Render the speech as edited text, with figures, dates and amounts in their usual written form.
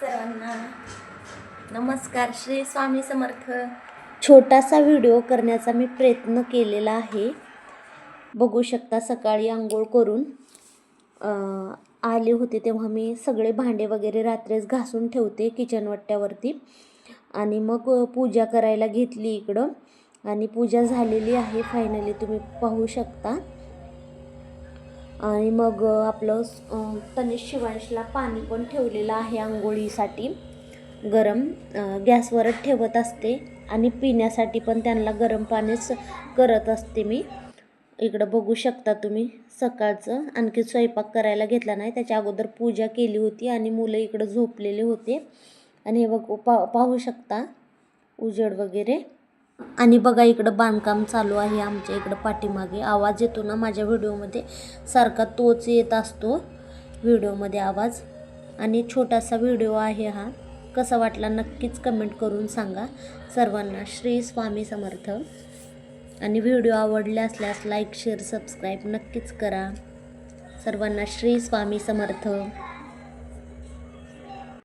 सर्वांना नमस्कार. श्री स्वामी समर्थ. छोटासा व्हिडिओ करण्याचा मी प्रयत्न केलेला आहे. बघू शकता सकाळी आंघोळ करून आले होते तेव्हा मी सगळे भांडे वगैरे रात्रीच घासून ठेवते किचन वट्ट्यावरती आणि मग पूजा करायला घेतली इकडं आणि पूजा झालेली आहे फायनली तुम्ही पाहू शकता. आणि मग आपलं तनिष शिवांशला पाणी पण ठेवलेलं आहे आंघोळीसाठी गरम. गॅसवरच ठेवत असते आणि पिण्यासाठी पण त्यांना गरम पाणीच करत असते मी. इकडं बघू शकता तुम्ही सकाळचं आणखी स्वयंपाक करायला घेतला नाही, त्याच्या अगोदर पूजा केली होती आणि मुलं इकडं झोपलेले होते. आणि हे पाहू शकता उजेड वगैरे. आणि बघा इकडं बांधकाम चालू आहे आमच्या इकडं पाठीमागे. आवाज येतो ना माझ्या व्हिडिओमध्ये, सारखा तोच येत असतो व्हिडिओमध्ये आवाज. आणि छोटासा व्हिडिओ आहे हा. कसा वाटला नक्कीच कमेंट करून सांगा. सर्वांना श्री स्वामी समर्थ. आणि व्हिडिओ आवडले असल्यास लाईक शेअर सबस्क्राईब नक्कीच करा. सर्वांना श्री स्वामी समर्थ.